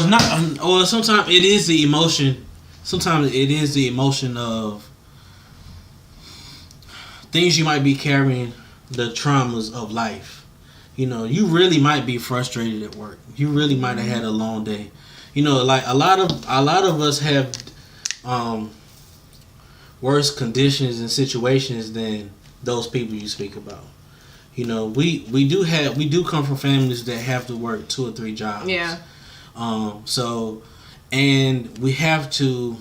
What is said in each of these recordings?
No, it's not. Or sometimes it is the emotion. Sometimes it is the emotion of things you might be carrying, the traumas of life. You know, you really might be frustrated at work. You really might have had a long day. You know, like a lot of us have worse conditions and situations than those people you speak about. You know, we do come from families that have to work 2 or 3 jobs. Yeah. So, and we have to,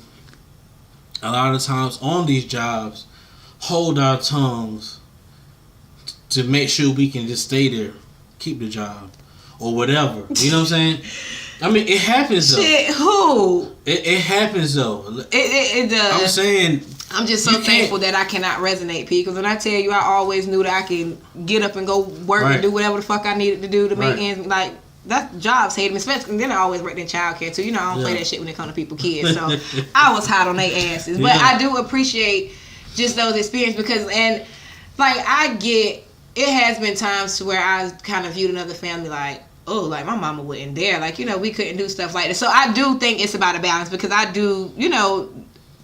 a lot of times on these jobs, hold our tongues to make sure we can just stay there, keep the job, or whatever. You know what I'm saying? I mean, it happens though. Shit, who? It happens though. It does. I'm saying. I'm just so thankful that I cannot resonate, P. Because when I tell you, I always knew that I can get up and go work and do whatever the fuck I needed to do to make ends. Like, that jobs hated me, especially. Then I always worked in childcare too. You know, I don't play that shit when it comes to people, kids. So I was hot on their asses. But I do appreciate just those experiences because, and like, I get, it has been times to where I kind of viewed another family like, oh, like my mama wasn't there. Like, you know, we couldn't do stuff like that. So I do think it's about a balance because I do, you know,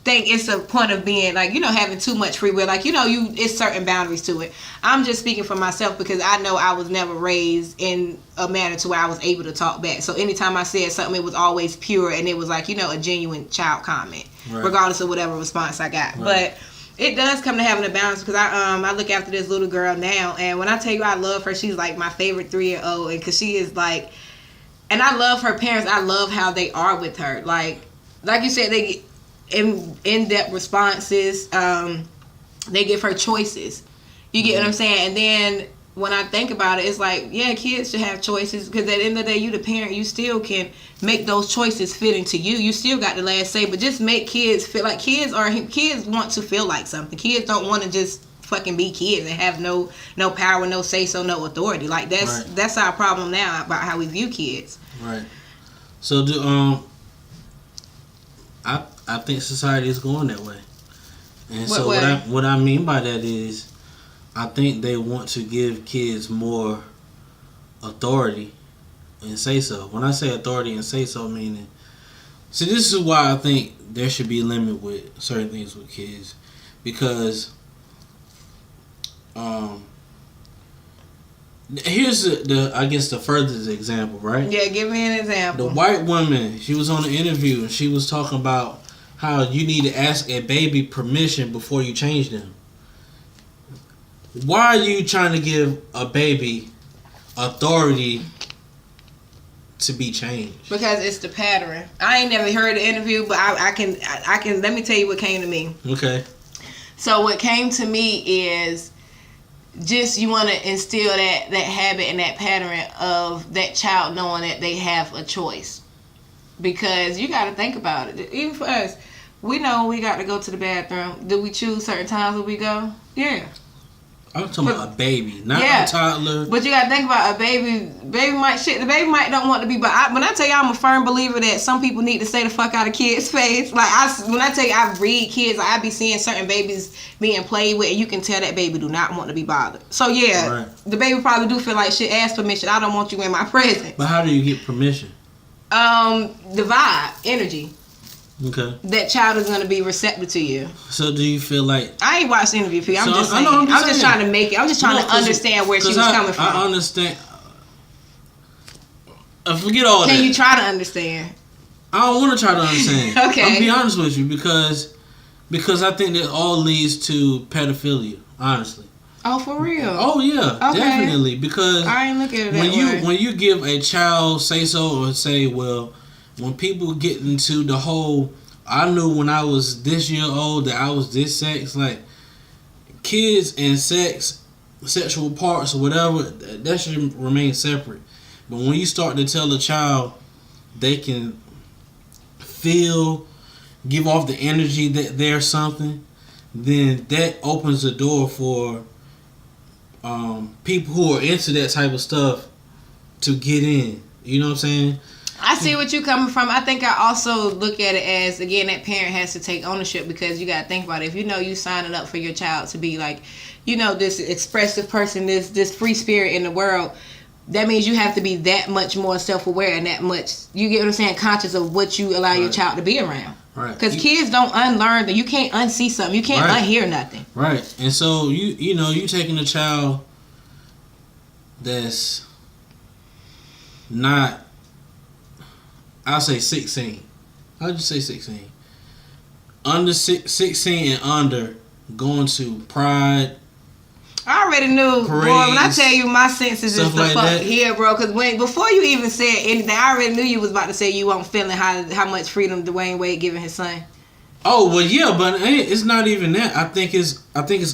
think it's a point of being like, you know, having too much free will. Like, you know, it's certain boundaries to it. I'm just speaking for myself because I know I was never raised in a manner to where I was able to talk back. So anytime I said something, it was always pure and it was like, you know, a genuine child comment, regardless of whatever response I got. But it does come to having a balance because I look after this little girl now, and when I tell you I love her, she's like my favorite 3-year-old, and because she is like, and I love her parents. I love how they are with her. Like you said, they get in-depth responses. They give her choices. You get what I'm saying? And then when I think about it, it's like, yeah, kids should have choices because at the end of the day, you the parent, you still can make those choices fit into you. You still got the last say, but just make kids feel like kids want to feel like something. Kids don't want to just fucking be kids and have no power, no say so, no authority. Like that's our problem now about how we view kids. Right. So I think society is going that way. And so what I mean by that is I think they want to give kids more authority and say so. When I say authority and say so, meaning, see, this is why I think there should be a limit with certain things with kids, because here's I guess the furthest example, right? Yeah, give me an example. The white woman, she was on an interview and she was talking about how you need to ask a baby permission before you change them. Why are you trying to give a baby authority to be changed? Because it's the pattern. I ain't never heard the interview, but I can let me tell you what came to me. Okay. So what came to me is just you want to instill that habit and that pattern of that child knowing that they have a choice. Because you got to think about it. Even for us, we know we got to go to the bathroom. Do we choose certain times when we go? Yeah. I'm talking about a baby, not a toddler. But you gotta think about a baby. The baby might don't want to be. But when I tell you, I'm a firm believer that some people need to stay the fuck out of kids' face. Like when I tell you, I read kids. Like, I be seeing certain babies being played with, and you can tell that baby do not want to be bothered. So yeah, the baby probably do feel like shit. Ask permission. I don't want you in my presence. But how do you get permission? The vibe, energy. Okay. That child is going to be receptive to you. So do you feel like... I ain't watched the interview, P. I'm just saying. I'm just trying to make it. I'm just trying to understand where she was coming from. I understand. Forget all that. Can you try to understand? I don't want to try to understand. Okay. I'm going to be honest with you because I think that all leads to pedophilia, honestly. Oh, for real? Oh, yeah. Okay. Definitely. Because I ain't look at it that way. When you give a child say so or say, well... When people get into the whole, I knew when I was this year old that I was this sex, like kids and sex, sexual parts or whatever, that should remain separate. But when you start to tell a child they can feel, give off the energy that they're something, then that opens the door for people who are into that type of stuff to get in. You know what I'm saying? I see what you're coming from. I think I also look at it as, again, that parent has to take ownership because you got to think about it. If you know you signing up for your child to be like, you know, this expressive person, this free spirit in the world, that means you have to be that much more self-aware and that much, you get what I'm saying, conscious of what you allow your child to be around. Right. Because kids don't unlearn, you can't unsee something. You can't unhear nothing. Right. And so, you taking a child that's not, I'll say 16. I'll just say 16. Under 16 and under, going to Pride. I already knew, parades, boy, when I tell you my senses is the fuck here, bro. Because before you even said anything, I already knew you was about to say you weren't feeling how much freedom Dwayne Wade giving his son. Oh, well, yeah, but it's not even that. I think it's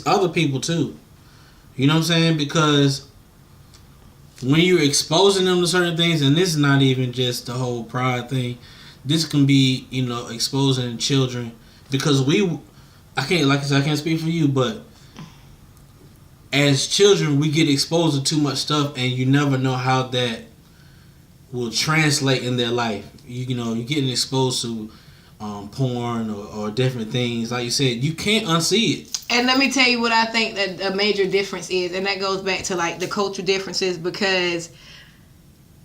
other people, too. You know what I'm saying? Because when you're exposing them to certain things, and this is not even just the whole Pride thing, this can be, exposing children. Because I can't speak for you, but as children, we get exposed to too much stuff, and you never know how that will translate in their life. You're getting exposed to porn or different things. Like you said, you can't unsee it. And let me tell you what I think that a major difference is, and that goes back to like the cultural differences, because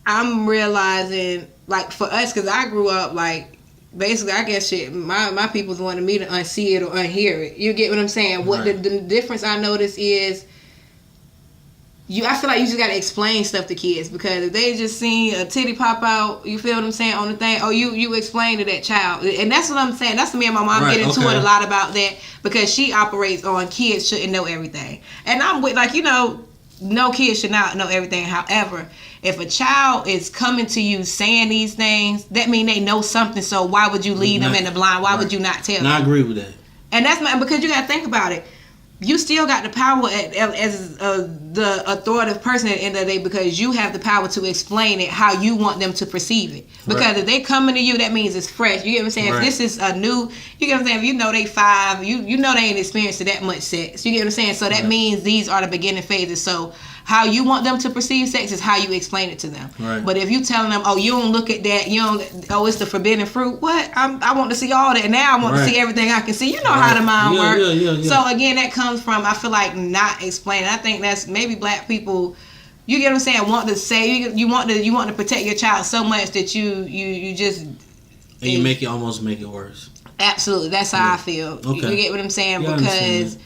I'm realizing, like for us, because I grew up like, basically, I guess my people's wanted me to unsee it or unhear it. You get what I'm saying? What the difference I notice is, I feel like you just gotta explain stuff to kids, because if they just seen a titty pop out, you feel what I'm saying, on the thing, you explain to that child. And that's what I'm saying. That's me and my mom get into it a lot about that, because she operates on kids shouldn't know everything. And I'm with, like, no kid should not know everything. However, if a child is coming to you saying these things, that mean they know something, so why would you leave them in the blind? Why would you not tell them? I agree with that. And that's because you gotta think about it. You still got the power as the authoritative person at the end of the day, because you have the power to explain it how you want them to perceive it. Because if they coming to you, that means it's fresh. You get what I'm saying? If this is a new, you get what I'm saying? If you know they 5, you know they ain't experienced that much sex. You get what I'm saying? So that means these are the beginning phases. So how you want them to perceive sex is how you explain it to them. Right. But if you telling them, oh, you don't look at that, it's the forbidden fruit. What? I want to see all that. Now I want to see everything I can see. You know how the mind works. Yeah. So again, that comes from, I feel like, not explaining. I think that's maybe black people, you get what I'm saying, want to say, you want to protect your child so much that you just, and you almost make it worse. Absolutely. That's how I feel. Okay. You get what I'm saying? Yeah, because,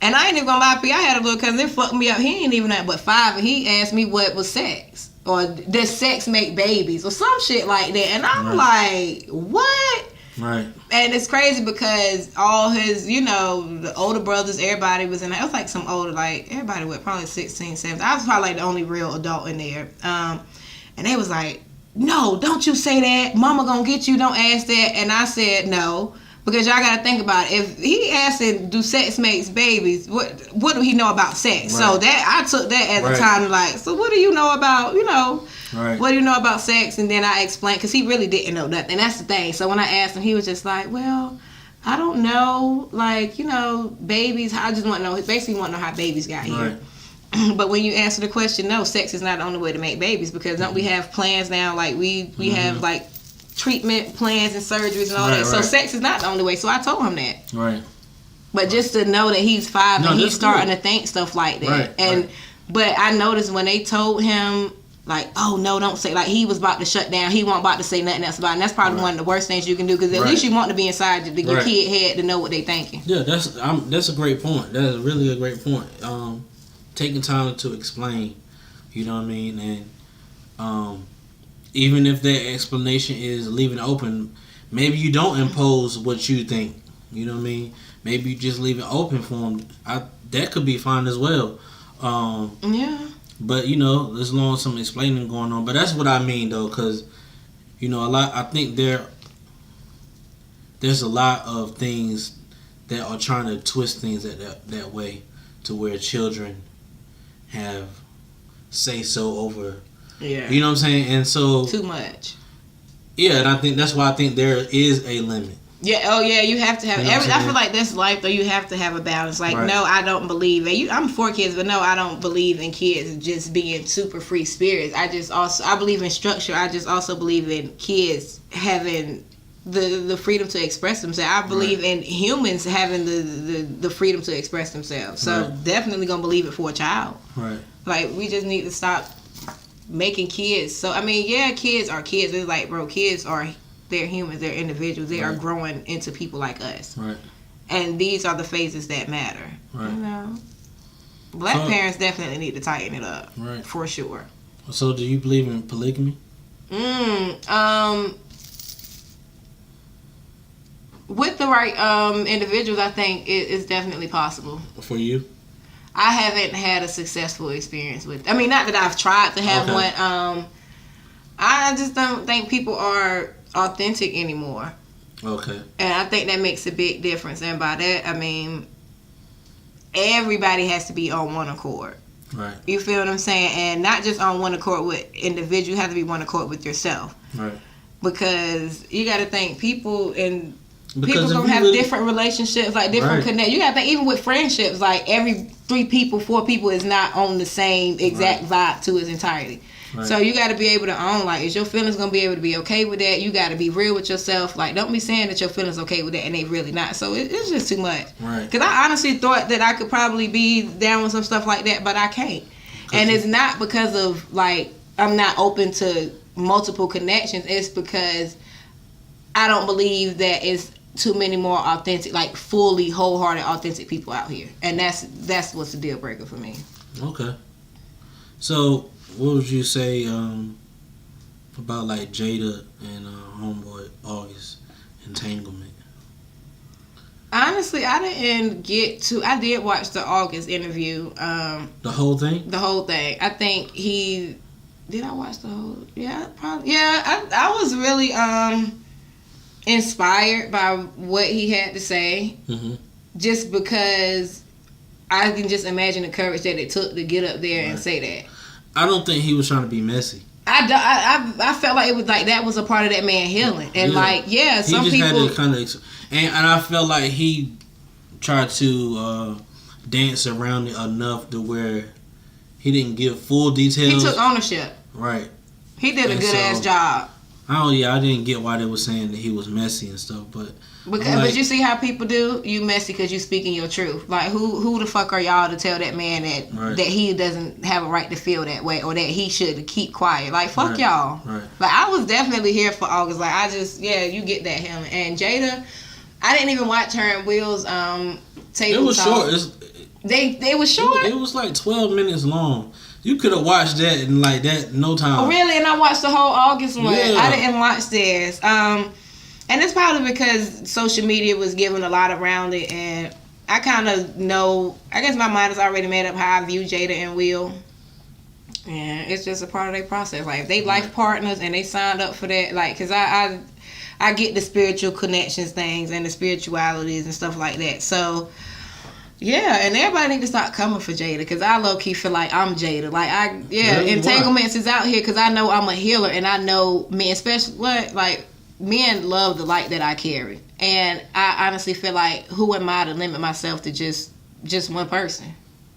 and I ain't even gonna lie to you, I had a little cousin that fucked me up. He ain't even that but 5, and he asked me what was sex, or does sex make babies, or some shit like that. And I'm like, what? Right. And it's crazy because all his, the older brothers, everybody was in there. It was like some older, like, everybody was probably 16, 17. I was probably like the only real adult in there. And they was like, no, don't you say that. Mama gonna get you. Don't ask that. And I said, no. Because y'all gotta think about it. If he asked, do sex makes babies, what do he know about sex? Right. So that I took that as a time to like, so what do you know about, what do you know about sex? And then I explained, because he really didn't know nothing. That's the thing. So when I asked him, he was just like, well, I don't know. Like, babies, I just want to know, basically want to know how babies got here. Right. But when you answer the question, no, sex is not the only way to make babies, because don't we have plans now? Like we have like treatment plans and surgeries and all that. So sex is not the only way. So I told him that. Right. But just to know that he's 5 and he's starting to think stuff like that. But I noticed when they told him, like, oh no, don't say, like, he was about to shut down. He wasn't about to say nothing else about it. And that's probably one of the worst things you can do, because at least you want to be inside your kid head to know what they thinking. Yeah, that's a great point. That is really a great point. Taking time to explain, you know what I mean, and even if that explanation is leaving it open, maybe you don't impose what you think. You know what I mean? Maybe you just leave it open for them. That could be fine as well. But as long as some explaining going on. But that's what I mean, though, because I think there's a lot of things that are trying to twist things that way, to where children have say so over. Yeah. You know what I'm saying? And so too much. Yeah, and I think that's why I think there is a limit. Yeah. Oh yeah, you have to have I feel like that's life though. You have to have a balance. Like no, I don't believe. I'm for kids, but no, I don't believe in kids just being super free spirits. I believe in structure. I just also believe in kids having the freedom to express themselves. I believe in humans having the freedom to express themselves. So definitely gonna believe it for a child. Right. Like we just need to stop making kids. So, I mean, yeah, kids are kids. It's like, bro, they're humans. They're individuals. They are growing into people like us. Right. And these are the phases that matter. Right. You know? Black parents definitely need to tighten it up. Right. For sure. So, do you believe in polygamy? With the right individuals, I think it's definitely possible. For you? I haven't had a successful experience with. I mean, not that I've tried to have one. I just don't think people are authentic anymore. Okay. And I think that makes a big difference. And by that, I mean everybody has to be on one accord. Right. You feel what I'm saying? And not just on one accord with individuals. You have to be one accord with yourself. Right. Because you got to think people gonna have different relationships, like different connect. You gotta think even with friendships, like every 3 people, 4 people is not on the same exact vibe to its entirety. Right. So you gotta be able to own, like, is your feelings gonna be able to be okay with that? You gotta be real with yourself. Like, don't be saying that your feelings okay with that and they really not. So it's just too much. Right. Because I honestly thought that I could probably be down with some stuff like that, but I can't. And it's not because of like I'm not open to multiple connections. It's because I don't believe that it's too many more authentic, like fully wholehearted authentic people out here, and that's what's the deal breaker for me. Okay. So what would you say about like Jada and homeboy August entanglement? Honestly, I did watch the August interview. The whole thing? The whole thing. I think did I watch the whole? Yeah, probably. Yeah, I was really inspired by what he had to say. Mm-hmm. Just because I can just imagine the courage that it took to get up there and say that. I don't think he was trying to be messy. I felt like it was like that was a part of that man healing, and some people had to kind of, and I felt like he tried to dance around it enough to where he didn't give full details. He took ownership. Right. He did a good ass job. I didn't get why they were saying that he was messy and stuff, but but you see how people do, you messy because you speaking your truth. Like who the fuck are y'all to tell that man that he doesn't have a right to feel that way or that he should keep quiet? Like fuck y'all. Right. Like I was definitely here for August. Like I just you get that him and Jada. I didn't even watch her and Will's table. It was talk. short. They was short. It was like 12 minutes long. You could have watched that in like that no time. Oh really? And I watched the whole August one. Yeah. I didn't watch theirs. And it's probably because social media was given a lot around it, and I kind of know. I guess my mind is already made up how I view Jada and Will, and it's just a part of their process. Like if they life partners and they signed up for that, like because I get the spiritual connections things and the spiritualities and stuff like that. So. Yeah, and everybody need to stop coming for Jada because I low key feel like I'm Jada. Like entanglements is out here because I know I'm a healer and I know men, especially men love the light that I carry, and I honestly feel like who am I to limit myself to just one person?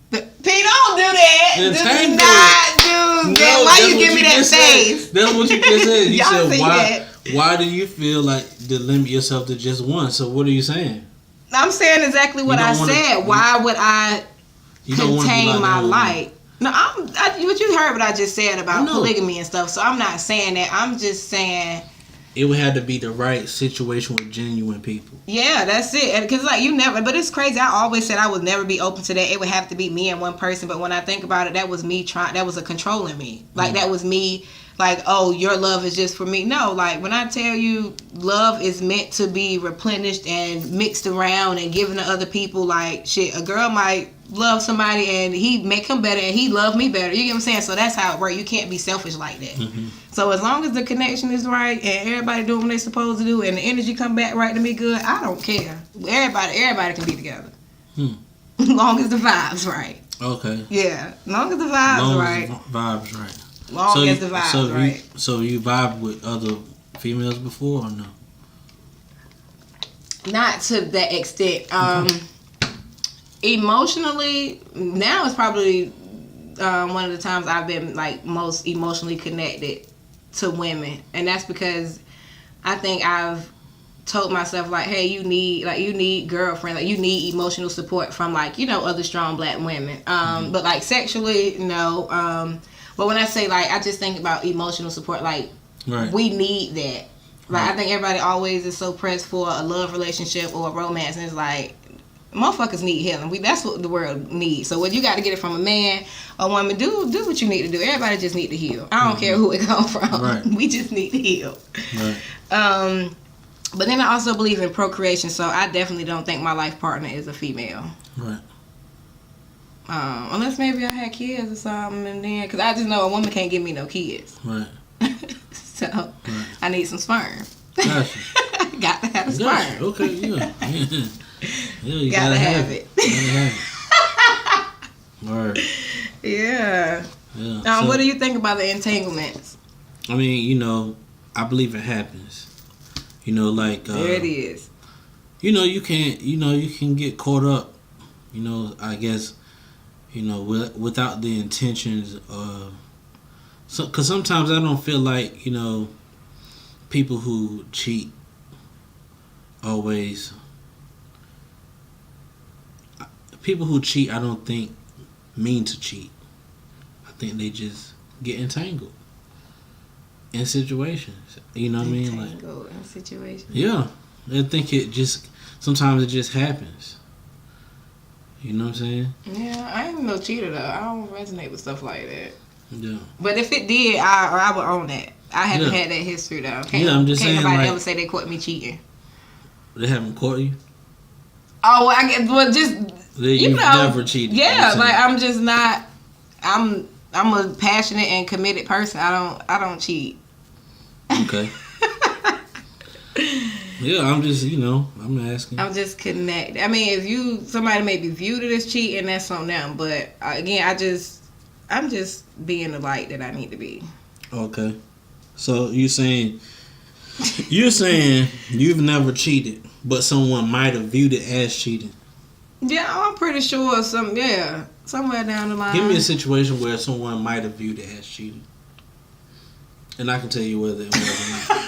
But Pete, don't do that. Do not do that. Why you give me that face? That's what you just said. You said why do you feel like to limit yourself to just one? So what are you saying? I'm saying exactly what I said. Why would I contain my light? No, what you heard what I just said about polygamy and stuff. So I'm not saying that. I'm just saying it would have to be the right situation with genuine people. Yeah, that's it. Because you never. But it's crazy. I always said I would never be open to that. It would have to be me and one person. But when I think about it, that was me trying. That was a controlling me. Like that was me. Like, oh, your love is just for me. No, like when I tell you love is meant to be replenished and mixed around and given to other people, like shit, a girl might love somebody and he make him better and he love me better. You get what I'm saying? So that's how it works. You can't be selfish like that. Mm-hmm. So as long as the connection is right and everybody doing what they're supposed to do and the energy come back right to me good, I don't care. Everybody can be together. As long as the vibe's right. Okay. Yeah. As long as the vibe's right. Vibes right. Long as the vibe, right? So you vibe with other females before or no? Not to that extent. Emotionally, now is probably one of the times I've been like most emotionally connected to women, and that's because I think I've told myself like, hey, you need girlfriend, like you need emotional support from other strong black women. But like sexually, no. But when I say like, I just think about emotional support. Like, we need that. Like, I think everybody always is so pressed for a love relationship or a romance, and it's like, motherfuckers need healing. That's what the world needs. So, when you got to get it from a man or woman, do what you need to do. Everybody just need to heal. I don't care who it comes from. Right. We just need to heal. Right. But then I also believe in procreation, so I definitely don't think my life partner is a female. Right. Unless maybe I had kids or something, and then because I just know a woman can't give me no kids. Right. So I need some sperm. Gotcha. Got to have a sperm. Gotcha. Okay. Yeah. You gotta have it. Right. Yeah. Yeah. What do you think about the entanglements? I mean, I believe it happens. Like there it is. You can get caught up. I guess. Without the intentions of. Because sometimes I don't feel like people who cheat always. People who cheat, I don't think mean to cheat. I think they just get entangled in situations. You know what I mean? Entangled in situations. Yeah, I think sometimes it just happens. You know what I'm saying? Yeah, I ain't no cheater though. I don't resonate with stuff like that. Yeah. But if it did, I would own that. I haven't had that history though. I'm just saying. Can't nobody ever say they caught me cheating. They haven't caught you? Oh, I get. Well, just you've never cheated. Yeah, like I'm just not. I'm a passionate and committed person. I don't cheat. Okay. Yeah, I'm just I'm asking. I'm just connected. I mean, if somebody may be viewed as cheating, that's on them. But again, I'm just being the light that I need to be. Okay. So you're saying you've never cheated, but someone might have viewed it as cheating. Yeah, I'm pretty sure somewhere down the line. Give me a situation where someone might have viewed it as cheating, and I can tell you whether it was or not.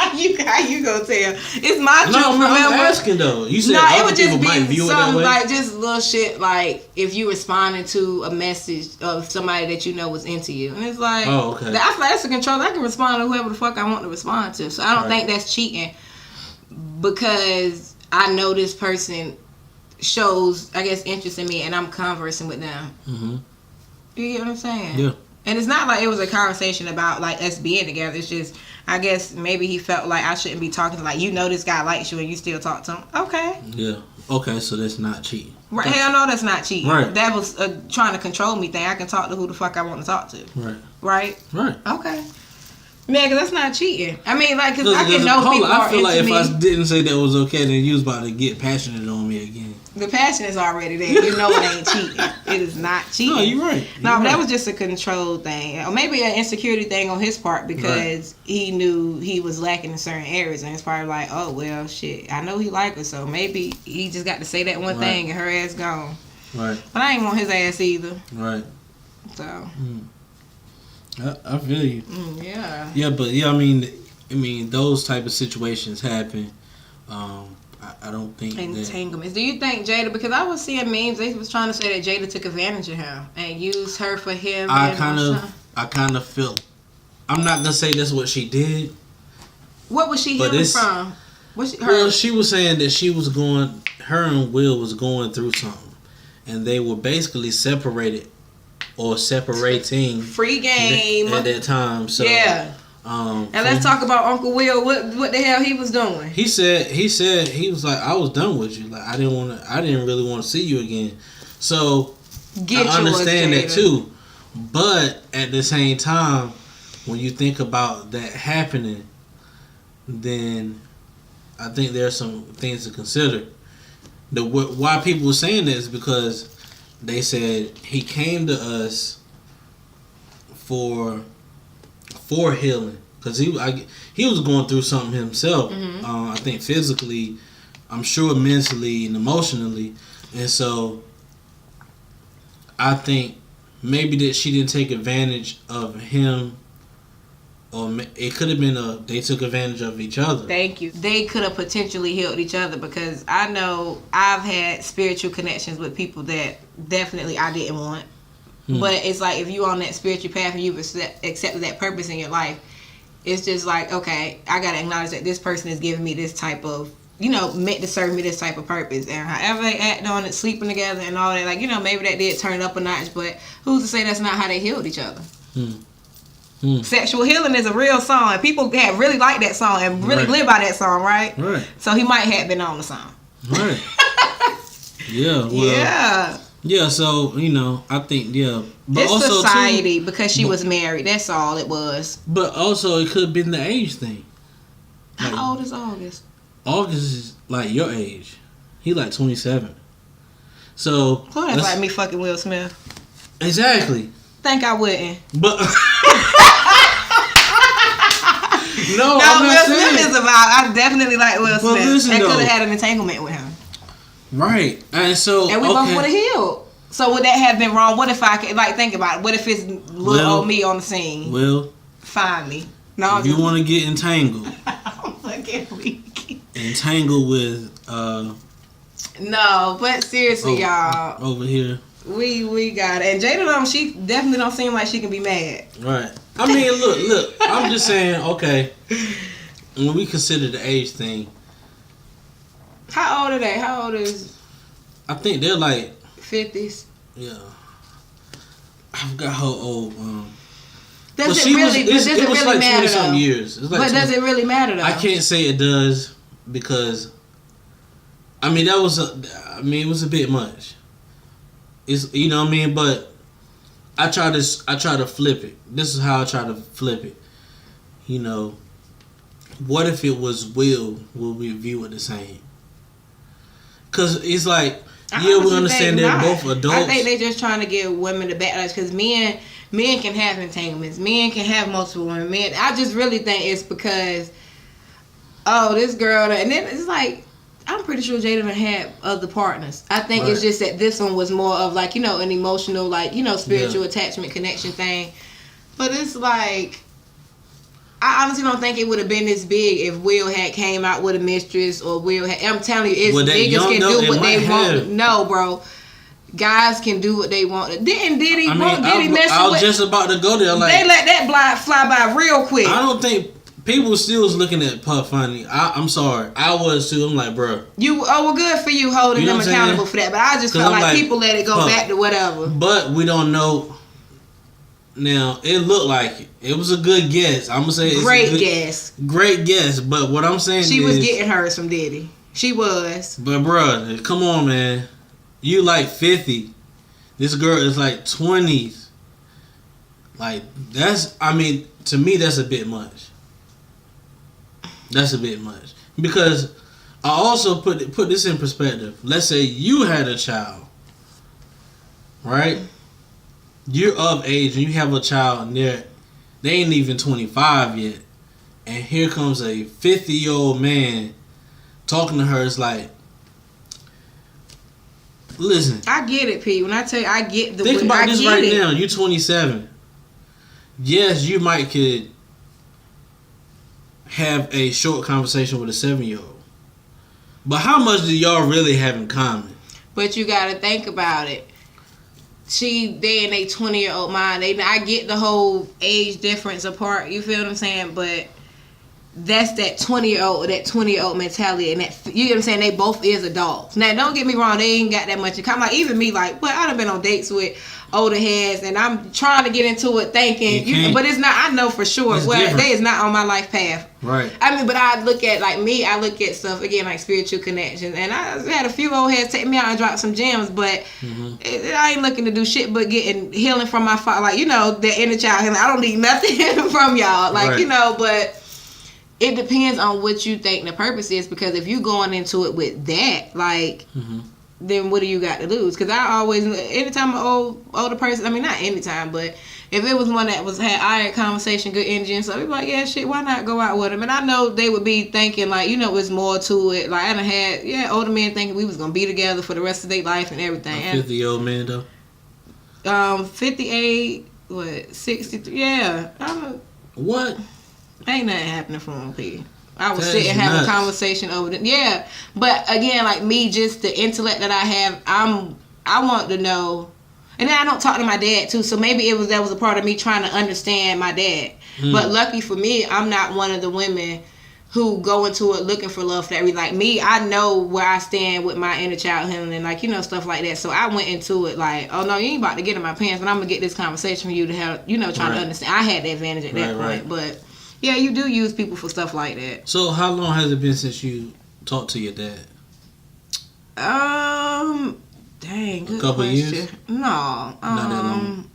How you gonna tell? It's my truth. No, remember? I'm asking though. You said other people might view it that way. Like just little shit, like if you responding to a message of somebody that you know was into you, and it's like, oh, okay. I feel like that's a control. I can respond to whoever the fuck I want to respond to. So I don't think that's cheating because I know this person shows, I guess, interest in me, and I'm conversing with them. Mm-hmm. You get what I'm saying? Yeah. And it's not like it was a conversation about like us being together. It's just, I guess maybe he felt like I shouldn't be talking to, like, this guy likes you and you still talk to him. Okay. Yeah. Okay, so that's not cheating. Right. Hell no, that's not cheating. Right. That was a trying to control me thing. I can talk to who the fuck I want to talk to. Right. Right? Right. Okay. Man, because that's not cheating. I mean, like, because I can know people I feel like if me. I didn't say that was okay, then you was about to get passionate on me again. The passion is already there. You know it ain't cheating. It is not cheating. No, you're right. But that was just a control thing. Or maybe an insecurity thing on his part because he knew he was lacking in certain areas. And it's probably like, oh, well, shit. I know he liked her, so maybe he just got to say that one thing and her ass gone. Right. But I ain't want his ass either. Right. So. I feel you. Yeah. Yeah, but I mean, those type of situations happen. I don't think entanglements. Do you think Jada? Because I was seeing memes. They was trying to say that Jada took advantage of him and used her for him. I kind of feel. I'm not gonna say that's what she did. What was she healing from? Well, she was saying that her and Will was going through something, and they were basically separated. Or separating free game at that time. So yeah. And let's talk about Uncle Will. What the hell he was doing? He said he was like, I was done with you. Like I didn't really want to see you again. So I understand that too. But at the same time, when you think about that happening, then I think there's some things to consider. Why people were saying this is because they said he came to us for healing because he was going through something himself. Mm-hmm. I think physically, I'm sure mentally and emotionally, and so I think maybe that she didn't take advantage of him, or it could have been they took advantage of each other. Thank you. They could have potentially healed each other because I know I've had spiritual connections with people that definitely I didn't want. But it's like if you on that spiritual path and you've accepted that purpose in your life, it's just like, okay, I gotta acknowledge that this person is giving me this type of, meant to serve me this type of purpose. And however they act on it, sleeping together and all that, like, maybe that did turn it up a notch, but who's to say that's not how they healed each other? Sexual Healing is a real song, and people have really liked that song and really live by that song, right? Right. So he might have been on the song. Right. Yeah. Well, yeah. So I think but it's also society because she was married. That's all it was. But also it could have been the age thing. Like, how old is August? August is like your age. He like 27. So that's like me fucking Will Smith. Exactly. Think I wouldn't. But no, I'm not Will saying. Smith is about. I definitely like Will Smith. Listen, I could have had an entanglement with him. Right, and so we both would have healed. So would that have been wrong? What if I could think about it? What if it's little old me on the scene? Will find me. No, if you want to get entangled. I'm fucking weak. Entangled with No, but seriously, y'all. Over here. We got it. And Jada, she definitely don't seem like she can be mad. Right. I mean, look. I'm just saying, okay. When we consider the age thing. How old are they? How old is? I think they're like 50s. Yeah. I forgot how old. Does it really like matter 20-something though? years. Like but does it really matter though? I can't say it does because. I mean, it was a bit much. It's what I mean, but I try to flip it. This is how I try to flip it. What if it was Will we view it the same? Cause it's like, we understand they're both adults. I think they're just trying to give women the backlash because men can have entanglements. Men can have multiple women. I just really think it's because, this girl, and then it's like, I'm pretty sure Jada had other partners. I think it's just that this one was more of like, an emotional, like, spiritual attachment connection thing. But it's like, I honestly don't think it would have been this big if Will had came out with a mistress or Will had. I'm telling you, niggas can do what they want. No, bro. Guys can do what they want. Didn't Diddy mess with? I was just about to go there. Like, they let that blind fly by real quick. I don't think people still was looking at Puff funny. I'm sorry. I was too. I'm like, bro. Well, good for you holding them accountable for that. But I just felt like people let it go back to whatever. But we don't know. Now, it looked like it. It was a good guess. I'm going to say it's great guess. But what I'm saying is... She was getting hers from Diddy. She was. But, bro, come on, man. You like 50. This girl is like 20s. Like, to me, that's a bit much. That's a bit much. Because I also put this in perspective. Let's say you had a child. Right? You're of age and you have a child and they ain't even 25 yet. And here comes a 50-year-old man talking to her. It's like, listen. I get it, P. When I tell you, I get the... Think about this right now. You're 27. Yes, you might could have a short conversation with a 7-year-old. But how much do y'all really have in common? But you got to think about it. They in a 20-year-old mind. I get the whole age difference apart. You feel what I'm saying? But that's that 20-year-old mentality, and that, you know what I'm saying? They both is adults. Now, don't get me wrong. They ain't got that much in common. Like, even me, like, but I done been on dates with older heads, and I'm trying to get into it thinking, but it's not. I know for sure. They is not on my life path. Right. I mean, but I look at I look at stuff again like spiritual connections, and I had a few old heads take me out and drop some gems, but I ain't looking to do shit but getting healing from my father, like the inner child healing. I don't need nothing from y'all, like but it depends on what you think the purpose is, because if you going into it with that, like. Then what do you got to lose? Because I always, anytime an older person, I mean, not anytime, but if it was one that had iron conversation, good energy, and stuff, we'd be like, yeah, shit, why not go out with them? And I know they would be thinking, like, it's more to it. Like, I done had, older men thinking we was going to be together for the rest of their life and everything. 50-year-old man, though? 58, 63, yeah. What? Ain't nothing happening for him, P. I would sit and have a conversation over it. Yeah, but again, like me, just the intellect that I have, I want to know. And then I don't talk to my dad too, so maybe that was a part of me trying to understand my dad. But lucky for me, I'm not one of the women who go into it looking for love for that reason. Like me, I know where I stand with my inner child healing and like, you know, stuff like that. So I went into it like, oh no, you ain't about to get in my pants, but I'm gonna get this conversation from you to help, you know, trying to understand. I had the advantage at that point, but yeah, you do use people for stuff like that. So how long has it been since you talked to your dad? Dang, good a couple question. Years? No, not that long.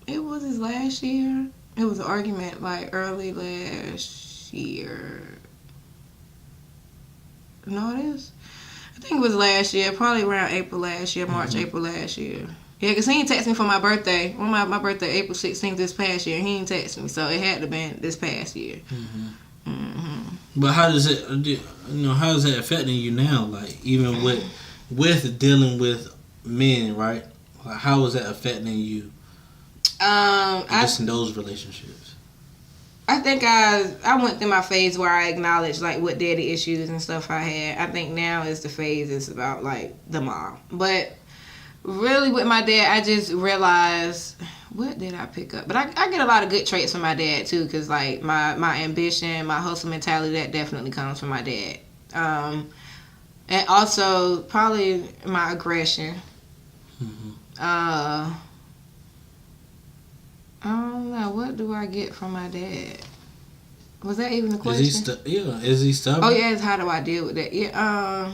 It was his last year. It was an argument like early last year. No, it is. I think it was last year, probably around April last year, March, April last year. Yeah, because he ain't text me for my birthday. Well, my birthday, April 16th this past year. He ain't text me, so it had to have been this past year. But how does it, you know, how is that affecting you now? Like, even with dealing with men, right? Like, how is that affecting you? Just in those relationships. I think I went through my phase where I acknowledged like what daddy issues and stuff I had. I think now is the phase it's about like the mom. But really with my dad, I just realized, what did I pick up? But I get a lot of good traits from my dad too, because like my ambition, my hustle mentality, that definitely comes from my dad. And also probably my aggression. I don't know. What do I get from my dad? Was that even a question? Is he stubborn? Oh yeah, it's how do I deal with that? Yeah.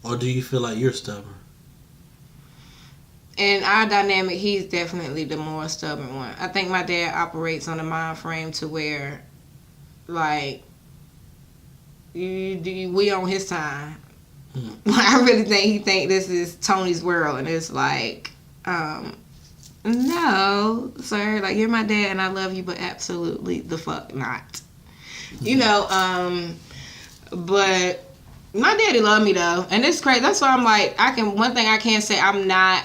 Or do you feel like you're stubborn? In our dynamic, he's definitely the more stubborn one. I think my dad operates on a mind frame to where, like, we on his time. I really think he think this is Tony's world, and it's like, no, sir. Like, you're my dad, and I love you, but absolutely the fuck not. You know. But my daddy loved me though, and it's crazy. That's why I'm like, one thing I can say, I'm not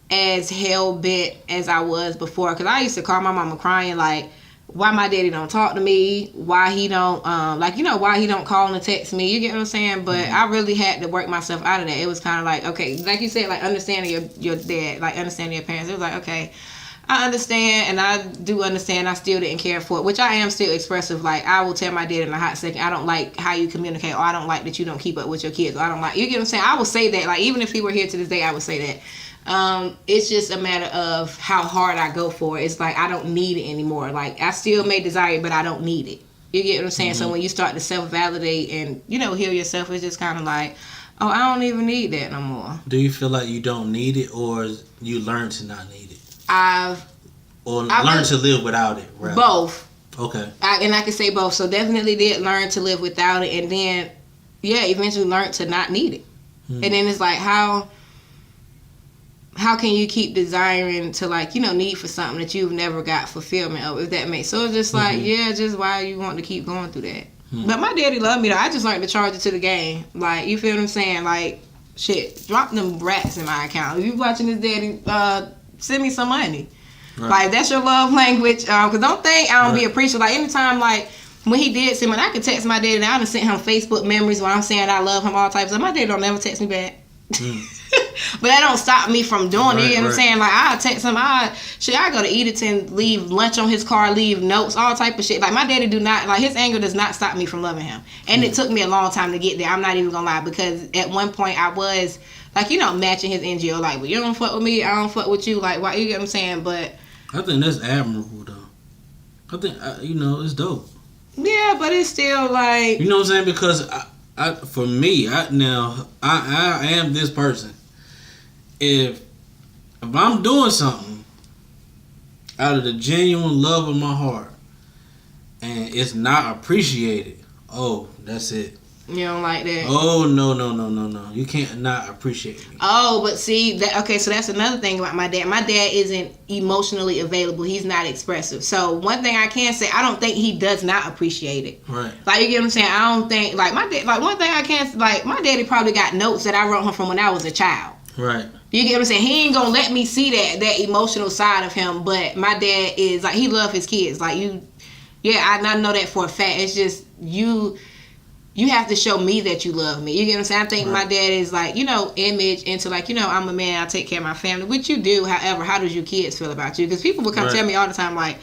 as hell bent as I was before, because I used to call my mama crying like, why my daddy don't talk to me, why he don't why he don't call and text me, you get what I'm saying? But I really had to work myself out of that. It was kind of like, okay, like you said, like understanding your dad, like understanding your parents. It was like, okay, I understand, and I do understand. I still didn't care for it, which I am still expressive. Like, I will tell my dad in a hot second, I don't like how you communicate, or I don't like that you don't keep up with your kids, or I don't like, you get what I'm saying? I will say that. Like, even if he were here to this day, I would say that. It's just a matter of how hard I go for it. It's like I don't need it anymore. Like, I still may desire it, but I don't need it. You get what I'm saying? So when you start to self-validate and, you know, heal yourself, it's just kind of like, oh, I don't even need that no more. Do you feel like you don't need it, or you learn to not need it? Learn to live without it, right? Both. Okay. I can say both. So definitely did learn to live without it, and then, yeah, eventually learned to not need it. And then it's like, how can you keep desiring to, like, you know, need for something that you've never got fulfillment of, if that makes sense? So it's just like, yeah, just why you want to keep going through that. But my daddy loved me though. I just learned to charge it to the game. Like, you feel what I'm saying? Like, shit, drop them rats in my account. If you watching this, daddy, send me some money. Right. Like, that's your love language. Cause don't think I don't be appreciative. Like, anytime, like, when he did send me, I could text my daddy, and I done sent him Facebook memories where I'm saying I love him, all types of. My daddy don't never text me back. But that don't stop me from doing it. You know what I'm saying? Like, I text him, I go to Edenton, leave lunch on his car, leave notes, all type of shit. Like, my daddy do not, like, his anger does not stop me from loving him. And it took me a long time to get there. I'm not even gonna lie, because at one point I was, like, you know, matching his NGO. Like, well, you don't fuck with me, I don't fuck with you. Like, why? You get what I'm saying? But I think that's admirable though. I think, you know, it's dope. Yeah, but it's still like, you know what I'm saying? Because for me, I am this person. If I'm doing something out of the genuine love of my heart and it's not appreciated, oh, that's it. You don't like that? Oh, no. You can't not appreciate me. Oh, but see, okay, so that's another thing about my dad. My dad isn't emotionally available. He's not expressive. So one thing I can say, I don't think he does not appreciate it. Right. Like, you get what I'm saying? I don't think, like, my dad, like, one thing I can, like, my daddy probably got notes that I wrote him from when I was a child. Right. You get what I'm saying? He ain't gonna let me see that emotional side of him, but my dad is, like, he love his kids. Like, I know that for a fact. It's just, you have to show me that you love me. You get what I'm saying? I think my dad is like, you know, image into like, you know, I'm a man, I take care of my family, which you do. However, how does your kids feel about you? Because people will come tell me all the time, like,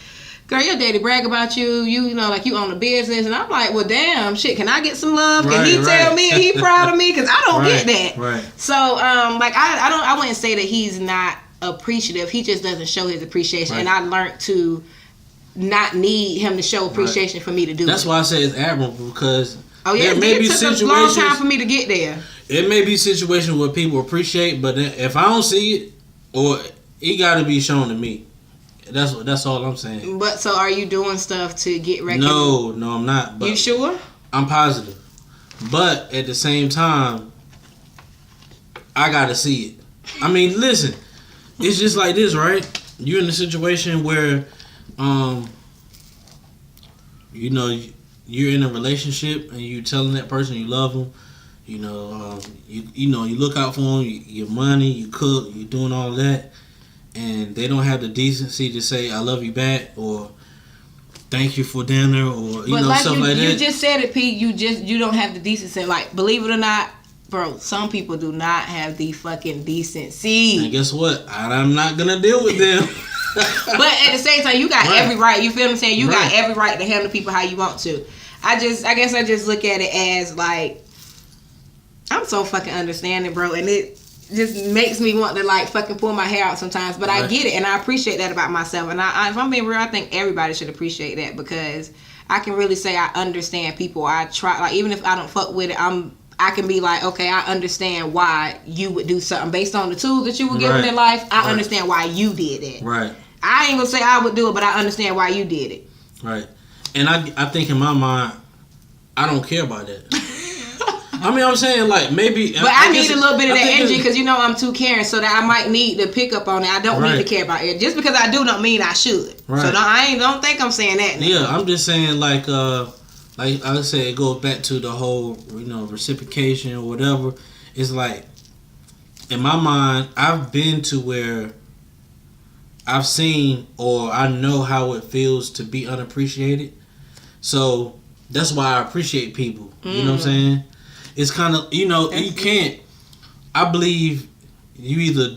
girl, your daddy brag about you, you know, like you own a business. And I'm like, well, damn, shit, can I get some love? Can he tell me he proud of me? Because I don't get that. Right. So, like, I wouldn't say that he's not appreciative. He just doesn't show his appreciation. And I learned to not need him to show appreciation for me to do That's it. why I say it's admirable, because it took a long time for me to get there. It may be situations where people appreciate, but if I don't see it, or it got to be shown to me. That's all I'm saying. But so are you doing stuff to get recognition? No, I'm not. But you sure? I'm positive. But at the same time, I got to see it. I mean, listen, it's just like this, right? You're in a situation where, you know, you're in a relationship and you telling that person you love them. You know, you look out for them. Your money, you cook, you doing all that, and they don't have the decency to say I love you back or thank you for dinner or stuff like that. You just said it, Pete. You don't have the decency. Like, believe it or not, bro, some people do not have the fucking decency. And guess what? I'm not gonna deal with them. But at the same time, you got every right. You feel what I'm saying? You got every right to handle people how you want to. I guess I just look at it as like, I'm so fucking understanding, bro, and it just makes me want to like fucking pull my hair out sometimes. But I get it, and I appreciate that about myself. And if I'm being real, I think everybody should appreciate that, because I can really say I understand people. I try, like, even if I don't fuck with it, I can be like, okay, I understand why you would do something based on the tools that you were given in life. I understand why you did it. Right. I ain't gonna say I would do it, but I understand why you did it. Right. And I think in my mind, I don't care about that. I mean, I'm saying, like, maybe. But I need a little bit of that energy, because, you know, I'm too caring, so that I might need to pick up on it. I don't need to care about it. Just because I do don't mean I should. Right. So don't think I'm saying that now. Yeah, I'm just saying, like I said, it goes back to the whole, reciprocation or whatever. It's like, in my mind, I've been to where I've seen or I know how it feels to be unappreciated. So that's why I appreciate people. You know what I'm saying? It's kind of, you can't. I believe you either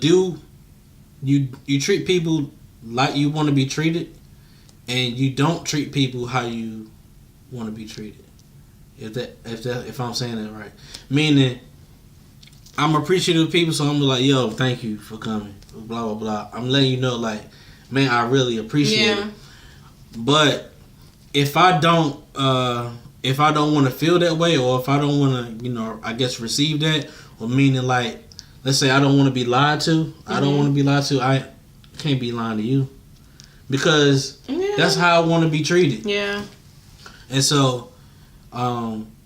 you treat people like you want to be treated, and you don't treat people how you want to be treated. If I'm saying that right, meaning I'm appreciative of people, so I'm like, yo, thank you for coming, blah blah blah. I'm letting you know, like, man, I really appreciate it. But if I don't want to feel that way, or if I don't want to, I guess receive that, or meaning, like, let's say I don't want to be lied to. Mm-hmm. I don't want to be lied to. I can't be lying to you, because that's how I want to be treated. Yeah. And so,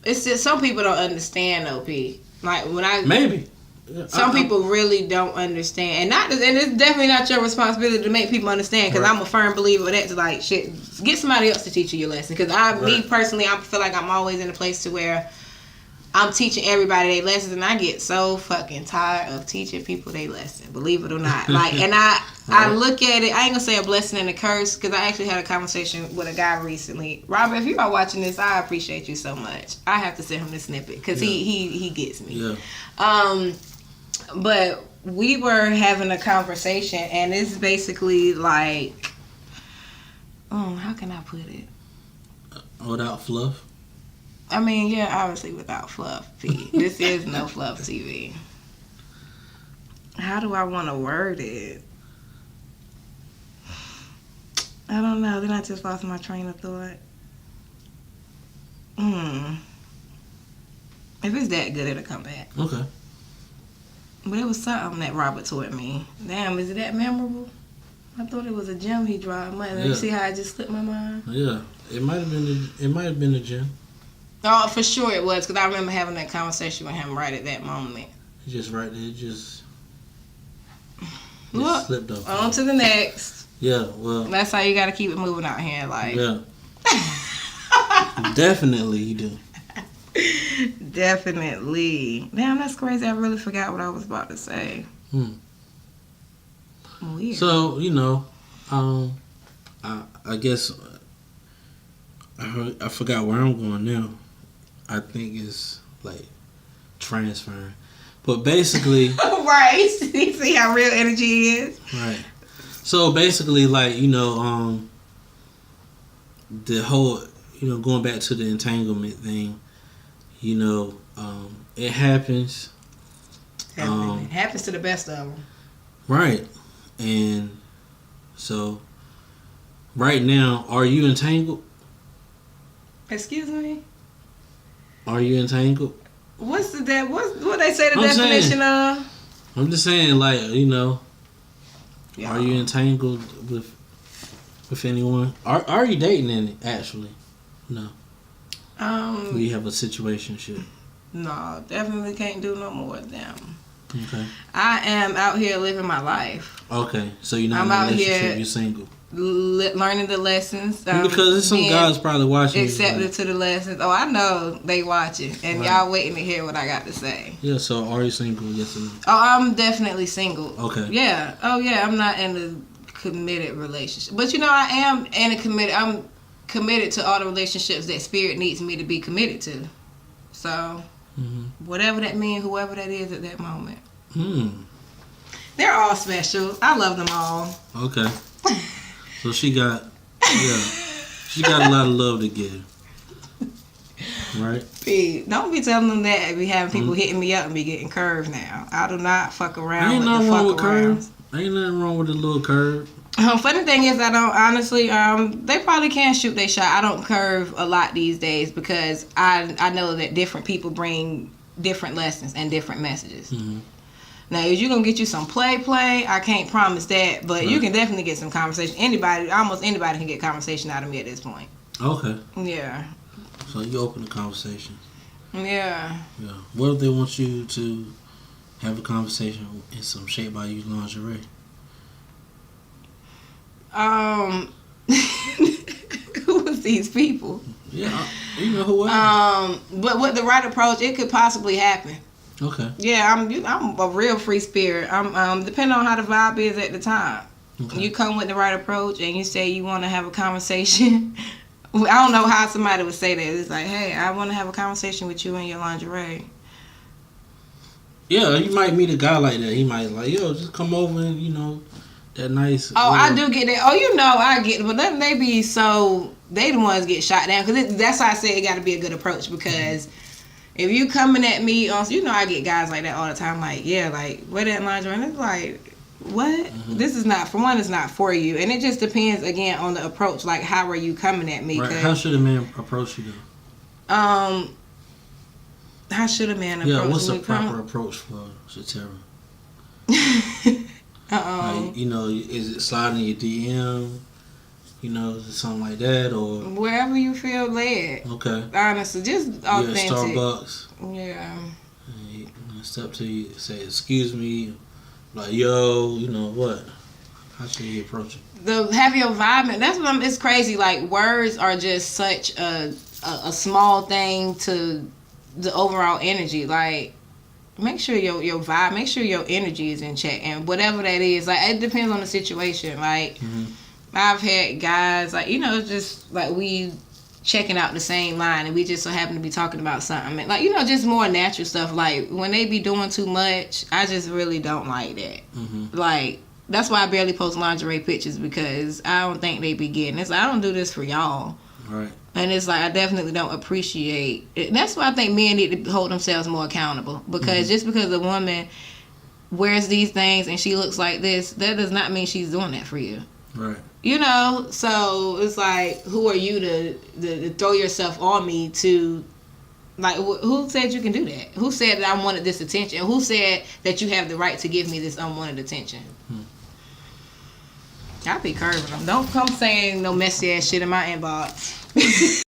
it's just some people don't understand, though, P. Like, when some people really don't understand, and it's definitely not your responsibility to make people understand. Because I'm a firm believer that, to like, shit, get somebody else to teach you your lesson. Because me personally, I feel like I'm always in a place to where I'm teaching everybody their lessons, and I get so fucking tired of teaching people their lesson. Believe it or not, like, and I look at it. I ain't gonna say a blessing and a curse, because I actually had a conversation with a guy recently. Robert, if you are watching this, I appreciate you so much. I have to send him the snippet, because he gets me. Yeah. But we were having a conversation, and it's basically like, how can I put it? Without fluff? I mean, yeah, obviously without fluff. This is No Fluff TV. How do I want to word it? I don't know. Then I just lost my train of thought. If it's that good, it'll come back. Okay. But it was something that Robert taught me. Damn, is it that memorable? I thought it was a gem he dropped. You see how I just slipped my mind? Yeah, it might have been a gem. Oh, for sure it was, because I remember having that conversation with him right at that moment. Just right there, just slipped off. On to the next. Yeah, well, that's how you got to keep it moving out here, like. Yeah. Definitely you do. Definitely. Damn, that's crazy. I really forgot what I was about to say. Weird. So, I guess I forgot where I'm going now. I think it's like transferring. But basically, right? See how real energy is. Right. So basically, like the whole going back to the entanglement thing, it happens. It happens to the best of them. Right. And so, right now, are you entangled? Excuse me? Are you entangled? What they say the definition of? I'm just saying, like, are you entangled with anyone? Are you dating any, actually? No. Do you have a situationship? No, definitely can't do no more of them. Okay. I am out here living my life. Okay, so you're not in a relationship, here you're single. Learning the lessons. Because there's some guys probably watching. Accepted to the lessons. Oh, I know they watching. And y'all waiting to hear what I got to say. Yeah, so are you single? Yes or no? Oh, I'm definitely single. Okay. Yeah. Oh, yeah, I'm not in a committed relationship. But, I am in a committed... I'm committed to all the relationships that Spirit needs me to be committed to. So, whatever that means, whoever that is at that moment. They're all special. I love them all. Okay. So she got a lot of love to give. Right? Don't be telling them that and be having people hitting me up and be getting curves now. I do not fuck around Ain't with nothing the wrong fuck with around. curves. Ain't nothing wrong with a little curve. Funny thing is, I don't honestly. They probably can shoot their shot. I don't curve a lot these days because I know that different people bring different lessons and different messages. Now, if you're gonna get you some play, I can't promise that, but you can definitely get some conversation. Almost anybody can get conversation out of me at this point. Okay. Yeah. So you open the conversation. Yeah. Yeah. What if they want you to have a conversation in some Shape by You lingerie? Who is these people? Yeah, you know who else. But with the right approach, it could possibly happen. Okay. Yeah, I'm a real free spirit. I'm depending on how the vibe is at the time. Okay. You come with the right approach and you say you want to have a conversation. I don't know how somebody would say that. It's like, hey, I want to have a conversation with you in your lingerie. Yeah, you might meet a guy like that. He might like, yo, just come over and that nice. Oh, I do get that. Oh, I get it. But then they be they the ones get shot down. Because that's why I say it got to be a good approach. Because if you coming at me on, I get guys like that all the time. Like, yeah, like, wear that lingerie. And it's like, what? This is not, for one, it's not for you. And it just depends, again, on the approach. Like, how are you coming at me? Right. How should a man approach you, though? How should a man approach me? Yeah, what's the proper approach for Shaterra? Like, is it sliding your DM? Is it something like that, or wherever you feel led. Okay. Honestly, just authentic. You're at Starbucks. Yeah. And step to you, say, "Excuse me," like, "Yo," what? How should you approach it? Have your vibe, and that's what it's crazy. Like, words are just such a small thing to the overall energy. Like, make sure your vibe, make sure your energy is in check, and whatever that is, like, it depends on the situation. Like, I've had guys, like, it's just like we checking out the same line, and we just so happen to be talking about something, like, just more natural stuff. Like, when they be doing too much, I just really don't like that. Like, that's why I barely post lingerie pictures, because I don't think they be getting it. It's like, I don't do this for y'all. Right. And it's like, I definitely don't appreciate it. And that's why I think men need to hold themselves more accountable. Because just because a woman wears these things and she looks like this, that does not mean she's doing that for you. Right. So it's like, who are you to throw yourself on me to, like, who said you can do that? Who said that I wanted this attention? Who said that you have the right to give me this unwanted attention? I be curving them. Don't come saying no messy ass shit in my inbox.